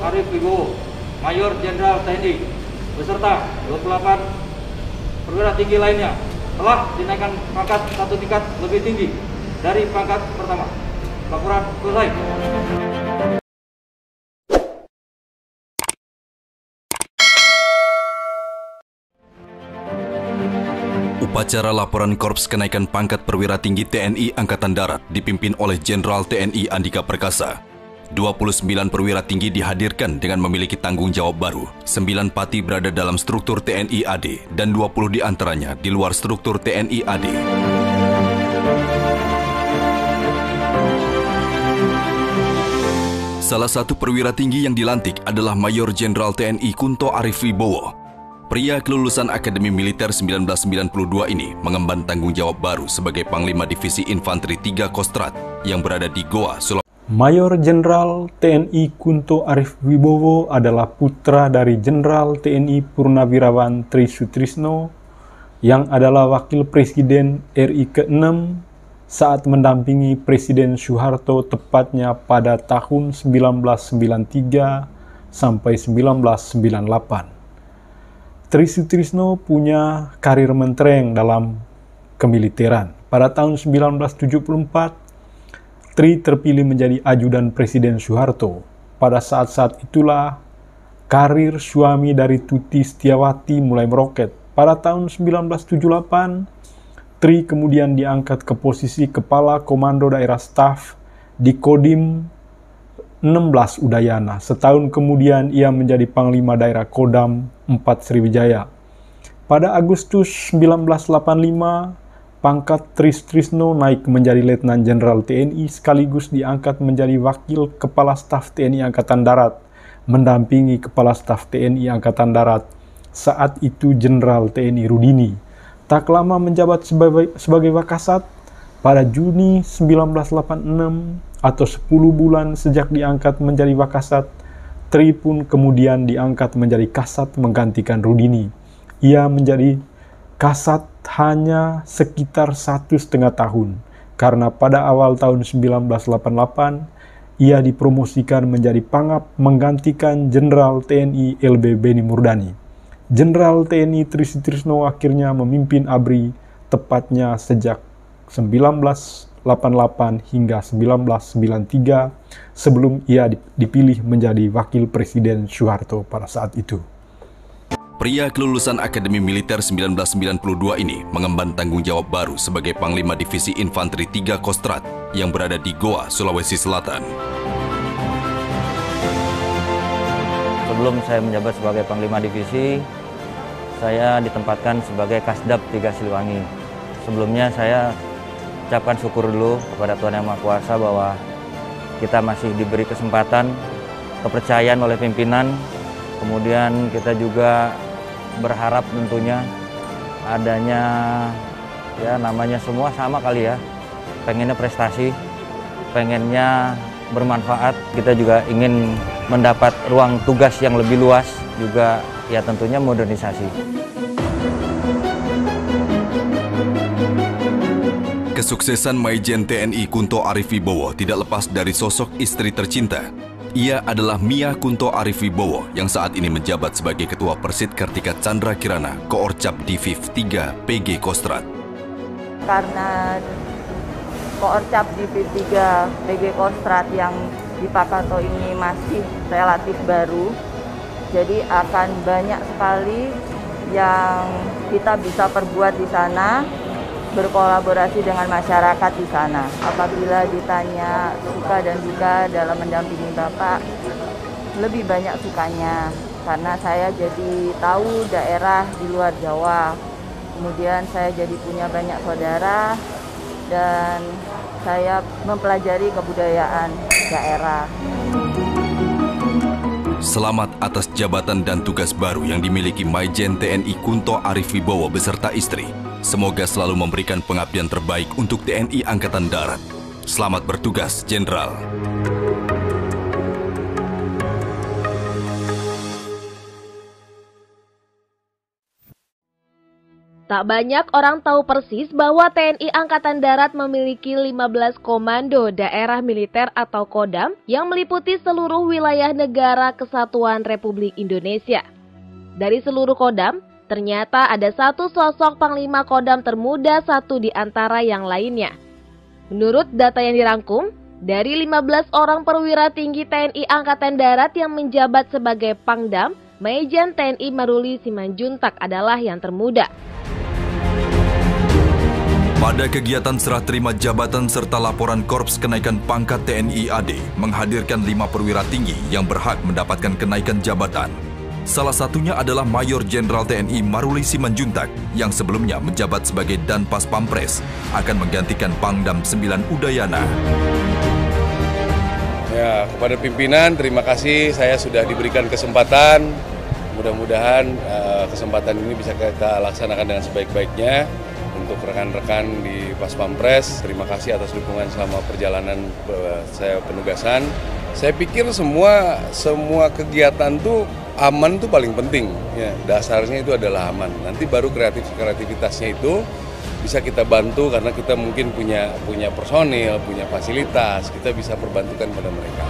Arif Wibowo, Mayor Jenderal TNI, beserta 28 perwira tinggi lainnya telah dinaikkan pangkat satu tingkat lebih tinggi dari pangkat pertama. Laporan selesai. Upacara laporan Korps Kenaikan Pangkat Perwira Tinggi TNI Angkatan Darat dipimpin oleh Jenderal TNI Andika Perkasa. 29 perwira tinggi dihadirkan dengan memiliki tanggung jawab baru. 9 pati berada dalam struktur TNI AD dan 20 diantaranya di luar struktur TNI AD. Salah satu perwira tinggi yang dilantik adalah Mayor Jenderal TNI Kunto Arif Wibowo. Pria kelulusan Akademi Militer 1992 ini mengemban tanggung jawab baru sebagai Panglima Divisi Infanteri 3 Kostrat yang berada di Goa, Sulawesi. Mayor Jenderal TNI Kunto Arif Wibowo adalah putra dari Jenderal TNI Purnawirawan Tri Sutrisno yang adalah Wakil Presiden RI ke-6 saat mendampingi Presiden Soeharto tepatnya pada tahun 1993 sampai 1998. Tri Sutrisno punya karir mentereng dalam kemiliteran. Pada tahun 1974, Tri terpilih menjadi ajudan Presiden Soeharto. Pada saat-saat itulah karir suami dari Tuti Setiawati mulai meroket. Pada tahun 1978, Tri kemudian diangkat ke posisi Kepala Komando Daerah Staf di Kodim 16 Udayana. Setahun kemudian ia menjadi Panglima Daerah Kodam 4 Sriwijaya. Pada Agustus 1985, pangkat Tri Sutrisno naik menjadi Letnan Jenderal TNI sekaligus diangkat menjadi Wakil Kepala Staf TNI Angkatan Darat, mendampingi Kepala Staf TNI Angkatan Darat saat itu Jenderal TNI Rudini. Tak lama menjabat sebagai Wakasat. Pada Juni 1986 atau 10 bulan sejak diangkat menjadi Wakasat, Tri pun kemudian diangkat menjadi Kasat menggantikan Rudini. Ia menjadi Kasat hanya sekitar 1,5 tahun, karena pada awal tahun 1988, ia dipromosikan menjadi Pangap menggantikan Jenderal TNI LB Beni Murdani. Jenderal TNI Tri Sutrisno akhirnya memimpin ABRI tepatnya sejak 1988 hingga 1993 sebelum ia dipilih menjadi Wakil Presiden Soeharto pada saat itu. Pria kelulusan Akademi Militer 1992 ini mengemban tanggung jawab baru sebagai Panglima Divisi Infanteri 3 Kostrat yang berada di Goa, Sulawesi Selatan. Sebelum saya menjabat sebagai Panglima Divisi, saya ditempatkan sebagai Kasdap 3 Siliwangi. Sebelumnya saya ucapkan syukur dulu kepada Tuhan Yang Maha Kuasa bahwa kita masih diberi kesempatan, kepercayaan oleh pimpinan. Kemudian kita juga berharap tentunya adanya, ya namanya semua sama kali ya, pengennya prestasi, pengennya bermanfaat. Kita juga ingin mendapat ruang tugas yang lebih luas, juga ya tentunya modernisasi. Kesuksesan Maijen TNI Kunto Arif Wibowo tidak lepas dari sosok istri tercinta. Ia adalah Mia Kunto Arif Wibowo yang saat ini menjabat sebagai Ketua Persit Kartika Chandra Kirana, Koorcap Diviv 3 PG Kostrat. Karena Koorcap Diviv 3 PG Kostrat yang di Pakato ini masih relatif baru, jadi akan banyak sekali yang kita bisa perbuat di sana, berkolaborasi dengan masyarakat di sana. Apabila ditanya suka dan duka dalam mendampingi Bapak, lebih banyak sukanya karena saya jadi tahu daerah di luar Jawa. Kemudian saya jadi punya banyak saudara dan saya mempelajari kebudayaan daerah. Selamat atas jabatan dan tugas baru yang dimiliki Maijen TNI Kunto Arif Wibowo beserta istri. Semoga selalu memberikan pengabdian terbaik untuk TNI Angkatan Darat. Selamat bertugas, Jenderal. Tak banyak orang tahu persis bahwa TNI Angkatan Darat memiliki 15 komando daerah militer atau Kodam yang meliputi seluruh wilayah negara Kesatuan Republik Indonesia. Dari seluruh Kodam, ternyata ada satu sosok Panglima Kodam termuda satu di antara yang lainnya. Menurut data yang dirangkum, dari 15 orang perwira tinggi TNI Angkatan Darat yang menjabat sebagai Pangdam, Majen TNI Maruli Simanjuntak adalah yang termuda. Pada kegiatan serah terima jabatan serta laporan Korps Kenaikan Pangkat TNI AD menghadirkan 5 perwira tinggi yang berhak mendapatkan kenaikan jabatan. Salah satunya adalah Mayor Jenderal TNI Maruli Simanjuntak yang sebelumnya menjabat sebagai Danpas Pampres akan menggantikan Pangdam 9 Udayana. Ya, kepada pimpinan terima kasih saya sudah diberikan kesempatan. Mudah-mudahan kesempatan ini bisa kita laksanakan dengan sebaik-baiknya. Untuk rekan-rekan di Pas Pampres, terima kasih atas dukungan selama perjalanan saya penugasan. Saya pikir semua kegiatan tuh aman tuh paling penting. Ya, dasarnya itu adalah aman. Nanti baru kreativitasnya itu bisa kita bantu karena kita mungkin punya personil, punya fasilitas, kita bisa perbantukan pada mereka.